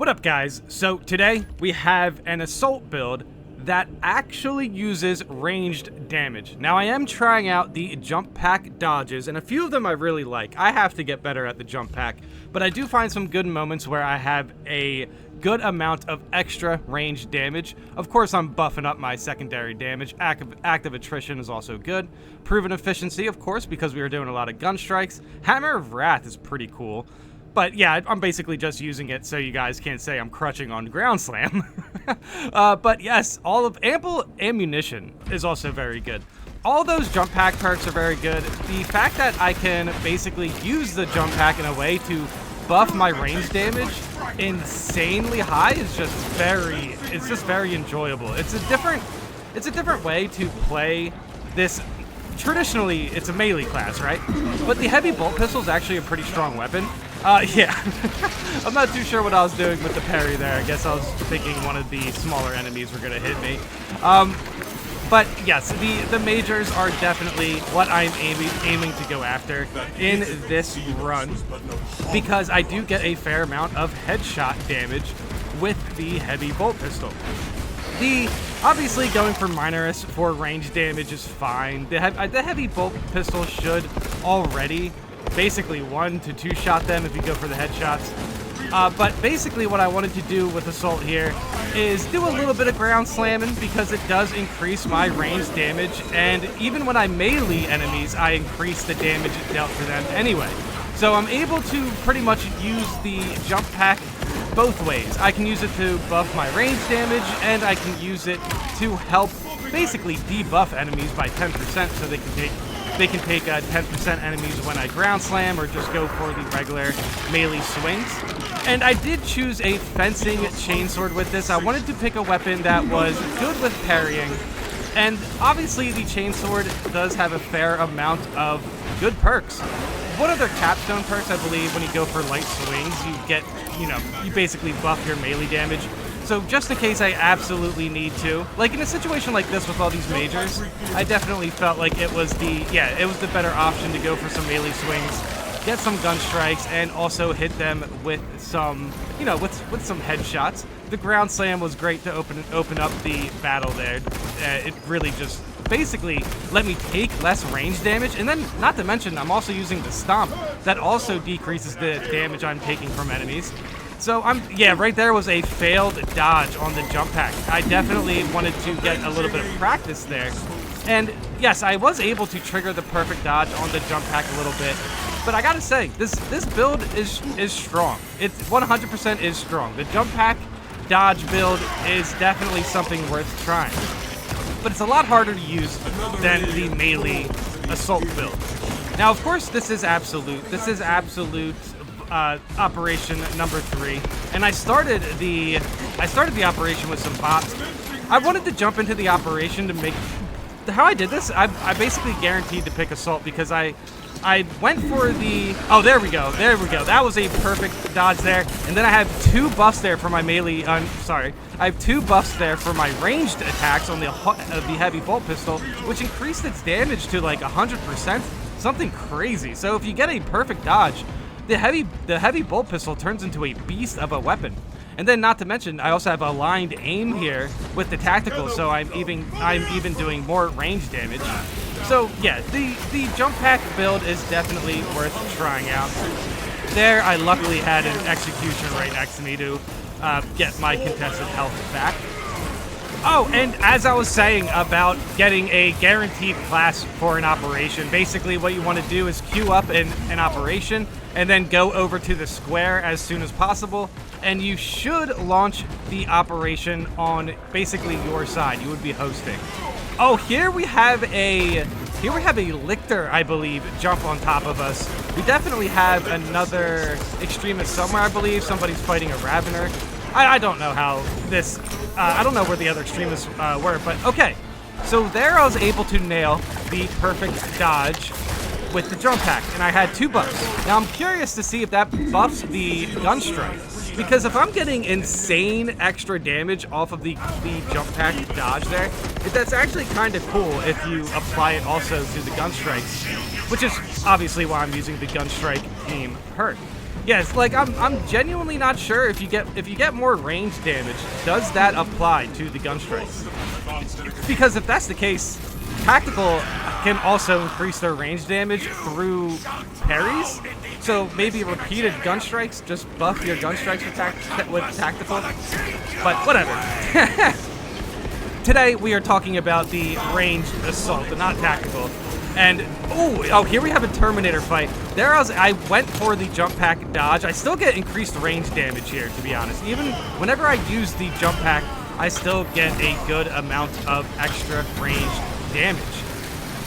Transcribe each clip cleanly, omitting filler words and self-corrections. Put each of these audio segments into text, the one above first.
What up, guys? So today we have an assault build that actually uses ranged damage. Now I am trying out the jump pack dodges, and a few of them I really like. I have to get better at the jump pack, but I do find some good moments where I have a good amount of extra ranged damage. Of course, I'm buffing up my secondary damage. Active attrition is also good. Proven efficiency, of course, because we are doing a lot of gun strikes. Hammer of Wrath is pretty cool. But yeah, I'm basically just using it so you guys can't say I'm crutching on ground slam. But yes, all of ample ammunition is also very good. All those jump pack perks are very good. The fact that I can basically use the jump pack in a way to buff my range damage insanely high is just very enjoyable. It's a different way to play this. Traditionally, it's a melee class, right? But the heavy bolt pistol is actually a pretty strong weapon. Yeah. I'm not too sure what I was doing with the parry there. I guess I was thinking one of the smaller enemies were going to hit me. But yes, the majors are definitely what I'm aiming to go after in this run, because I do get a fair amount of headshot damage with the heavy bolt pistol. Obviously going for Minorus for range damage is fine. The heavy bolt pistol should already basically 1 to 2 shot them if you go for the headshots. But basically what I wanted to do with Assault here is do a little bit of ground slamming, because it does increase my range damage, and even when I melee enemies, I increase the damage it dealt to them anyway. So I'm able to pretty much use the jump pack both ways. I can use it to buff my range damage, and I can use it to help basically debuff enemies by 10%, so they can take 10% enemies when I ground slam, or just go for the regular melee swings. And I did choose a fencing chainsword with this. I wanted to pick a weapon that was good with parrying, and obviously the chainsword does have a fair amount of good perks. One of their capstone perks, I believe, when you go for light swings, you basically buff your melee damage. So just in case I absolutely need to, like in a situation like this with all these majors, I definitely felt like it was the better option to go for some melee swings, get some gun strikes, and also hit them with some, with some headshots. The ground slam was great to open up the battle there. It really just basically let me take less range damage, and then not to mention I'm also using the stomp that also decreases the damage I'm taking from enemies. So right there was a failed dodge on the jump pack. I definitely wanted to get a little bit of practice there. And yes, I was able to trigger the perfect dodge on the jump pack a little bit. But I gotta say, this build is strong. It 100% is strong. The jump pack dodge build is definitely something worth trying. But it's a lot harder to use than the melee assault build. Now, of course, this is absolute. This is absolute operation number 3, and I started the operation with some bots. I wanted to jump into the operation to make. How I did this, I basically guaranteed to pick assault, because I went for the. Oh, there we go. That was a perfect dodge there, and then I have 2 buffs there for my melee. I have 2 buffs there for my ranged attacks on the heavy bolt pistol, which increased its damage to like 100%, something crazy. So if you get a perfect dodge, the heavy bolt pistol turns into a beast of a weapon. And then, not to mention, I also have aligned aim here with the tactical, so I'm even doing more range damage. So yeah, the jump pack build is definitely worth trying out. There, I luckily had an execution right next to me to get my contested health back. Oh, and as I was saying about getting a guaranteed class for an operation, basically what you want to do is queue up an operation and then go over to the square as soon as possible, and you should launch the operation on basically your side. You would be hosting. Oh, here we have a Lictor, I believe, jump on top of us. We definitely have another extremist somewhere, I believe. Somebody's fighting a Ravener. I don't know how this. I don't know where the other extremists were, but okay. So there I was able to nail the perfect dodge with the jump pack, and I had 2 buffs. Now I'm curious to see if that buffs the gun strike, because if I'm getting insane extra damage off of the jump pack dodge there, that's actually kind of cool if you apply it also to the gun strikes, which is obviously why I'm using the gun strike aim perk. Yes, like I'm genuinely not sure if you get more range damage, does that apply to the gun strikes? Because if that's the case, tactical can also increase their range damage through parries. So maybe repeated gun strikes just buff your gun strikes with tactical. But whatever. Today we are talking about the ranged assault, but not tactical. And oh, here we have a Terminator fight. I went for the jump pack dodge. I still get increased range damage here, to be honest. Even whenever I use the jump pack, I still get a good amount of extra range damage.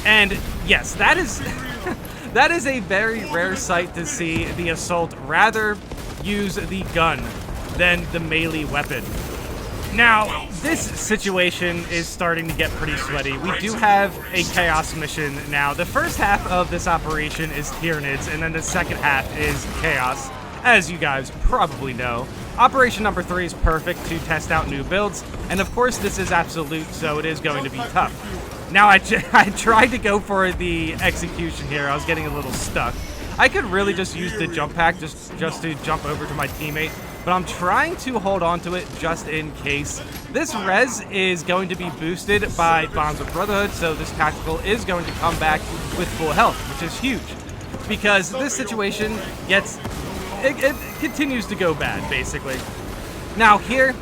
And yes, that is that is a very rare sight to see the assault rather use the gun than the melee weapon. Now, this situation is starting to get pretty sweaty. We do have a chaos mission now. The first half of this operation is Tyranids, and then the second half is chaos, as you guys probably know. Operation number 3 is perfect to test out new builds, and of course this is absolute, so it is going to be tough. Now, I tried to go for the execution here. I was getting a little stuck. I could really just use the jump pack just to jump over to my teammate, but I'm trying to hold on to it just in case. This res is going to be boosted by Bonds of Brotherhood, so this tactical is going to come back with full health, which is huge. Because this situation it continues to go bad, basically. Now here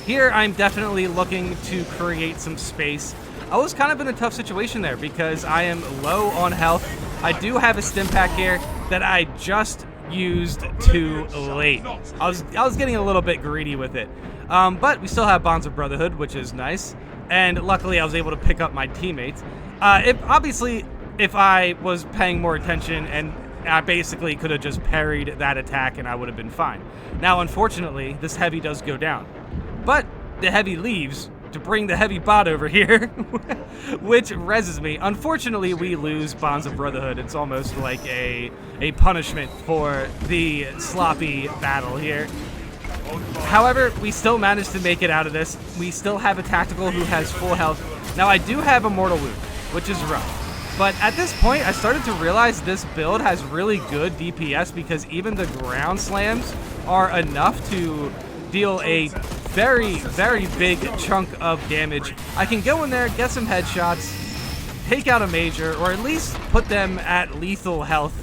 I'm definitely looking to create some space. I was kind of in a tough situation there because I am low on health. I do have a stim pack here that I just used too late. I was getting a little bit greedy with it. But we still have Bonds of Brotherhood, which is nice. And luckily I was able to pick up my teammates. If I was paying more attention, and I basically could have just parried that attack and I would have been fine. Now, unfortunately, this heavy does go down. But the heavy leaves to bring the heavy bot over here, which reses me. Unfortunately, we lose Bonds of Brotherhood. It's almost like a punishment for the sloppy battle here. However, we still managed to make it out of this. We still have a tactical who has full health. Now, I do have a mortal wound, which is rough. But at this point, I started to realize this build has really good DPS because even the ground slams are enough to deal a very, very big chunk of damage. I can go in there, get some headshots, take out a major, or at least put them at lethal health.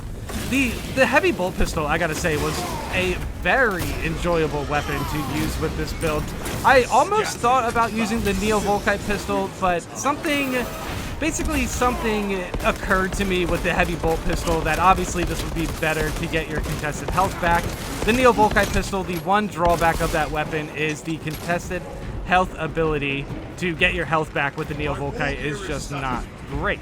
The heavy bolt pistol, I gotta say, was a very enjoyable weapon to use with this build. I almost thought about using the Neo-Volkite pistol, but something occurred to me with the heavy bolt pistol that obviously this would be better to get your contested health back. The Neo-Volkite pistol, the one drawback of that weapon is the contested health ability to get your health back with the Neo-Volkite is just not great.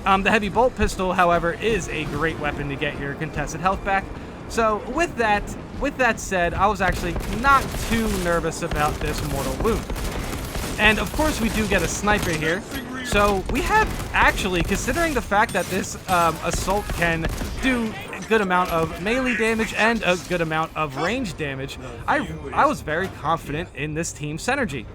The heavy bolt pistol, however, is a great weapon to get your contested health back. So with that said, I was actually not too nervous about this mortal wound. And of course we do get a sniper here. So we have actually, considering the fact that this assault can do a good amount of melee damage and a good amount of range damage, I was very confident in this team's synergy.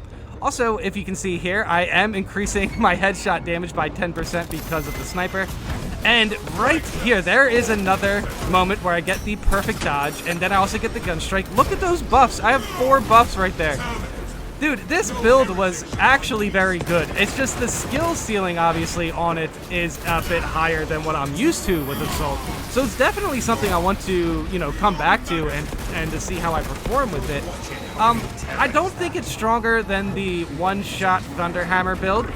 Also, if you can see here, I am increasing my headshot damage by 10% because of the sniper. And right here, there is another moment where I get the perfect dodge, and then I also get the gun strike. Look at those buffs. I have 4 buffs right there. Dude, this build was actually very good. It's just the skill ceiling, obviously, on it is a bit higher than what I'm used to with Assault. So it's definitely something I want to, come back to and to see how I perform with it. I don't think it's stronger than the one-shot Thunderhammer build,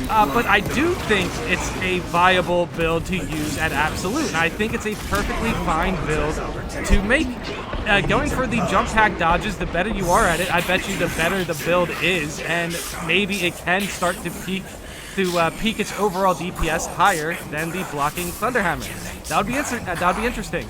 but I do think it's a viable build to use at Absolute, and I think it's a perfectly fine build to make. Going for the jump pack dodges, the better you are at it, I bet you the better the build is, and maybe it can start to peak its overall DPS higher than the blocking Thunderhammer. That would be interesting.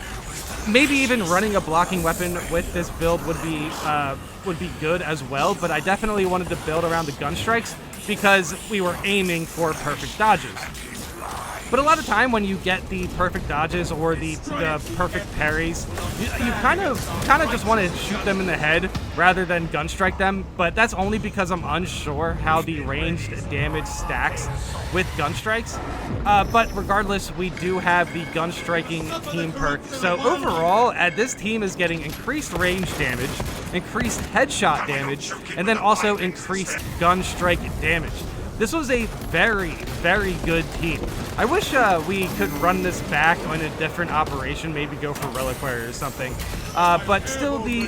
Maybe even running a blocking weapon with this build would be good as well, but I definitely wanted to build around the gun strikes because we were aiming for perfect dodges. But a lot of time when you get the perfect dodges or the perfect parries, you kind of just want to shoot them in the head rather than gun strike them. But that's only because I'm unsure how the ranged damage stacks with gun strikes. But regardless, we do have the gun striking team perk. So overall, this team is getting increased range damage, increased headshot damage, and then also increased gun strike damage. This was a very, very good team. I wish we could run this back on a different operation, maybe go for Reliquary or something. But still, the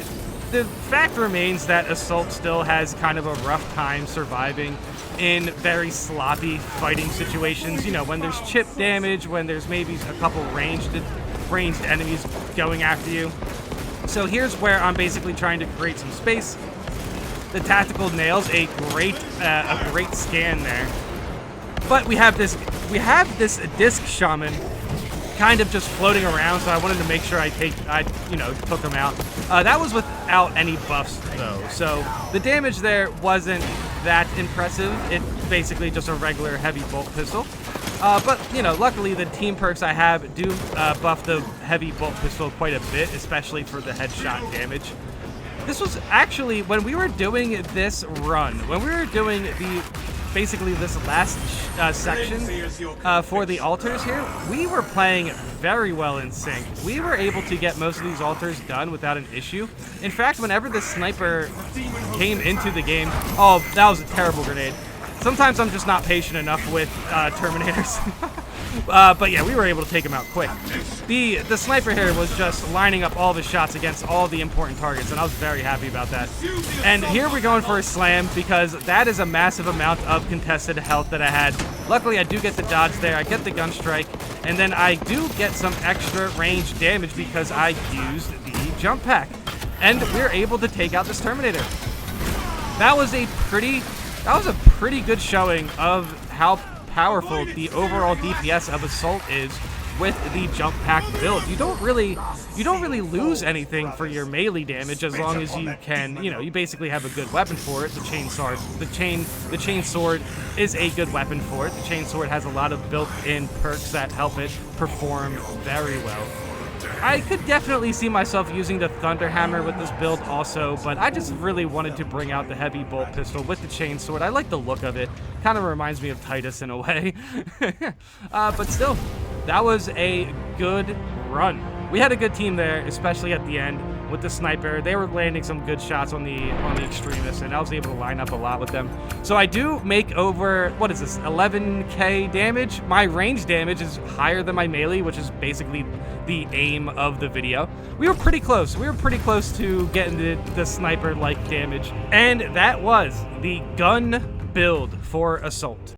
fact remains that Assault still has kind of a rough time surviving in very sloppy fighting situations. You know, when there's chip damage, when there's maybe a couple ranged enemies going after you. So here's where I'm basically trying to create some space. The tactical nails a great scan there, but we have this disc shaman kind of just floating around, so I wanted to make sure I took him out. That was without any buffs though, so the damage there wasn't that impressive. It's basically just a regular heavy bolt pistol. But, you know, luckily the team perks I have do buff the heavy bolt pistol quite a bit, especially for the headshot damage. This was actually, when we were doing this run, when we were doing basically this last section for the altars here, we were playing very well in sync. We were able to get most of these altars done without an issue. In fact, whenever the sniper came into the game, oh, that was a terrible grenade. Sometimes I'm just not patient enough with Terminators. But yeah, we were able to take him out quick. The sniper here was just lining up all of his shots against all the important targets, and I was very happy about that. And here we're going for a slam, because that is a massive amount of contested health that I had. Luckily, I do get the dodge there, I get the gun strike, and then I do get some extra range damage because I used the jump pack. And we're able to take out this Terminator. That was a pretty good showing of how powerful the overall DPS of Assault is with the jump pack build. You don't really lose anything for your melee damage as long as you can, you know, you basically have a good weapon for it. The chain sword is a good weapon for it. The chain sword has a lot of built-in perks that help it perform very well. I could definitely see myself using the Thunder Hammer with this build also, but I just really wanted to bring out the heavy bolt pistol with the chainsword. I like the look of it. Kind of reminds me of Titus in a way. But still, that was a good run. We had a good team there, especially at the end with the sniper. They were landing some good shots on the extremists, and I was able to line up a lot with them. So I do make over, what is this, 11k damage? My range damage is higher than my melee, which is basically the aim of the video. We were pretty close. We were pretty close to getting the sniper-like damage. And that was the gun build for Assault.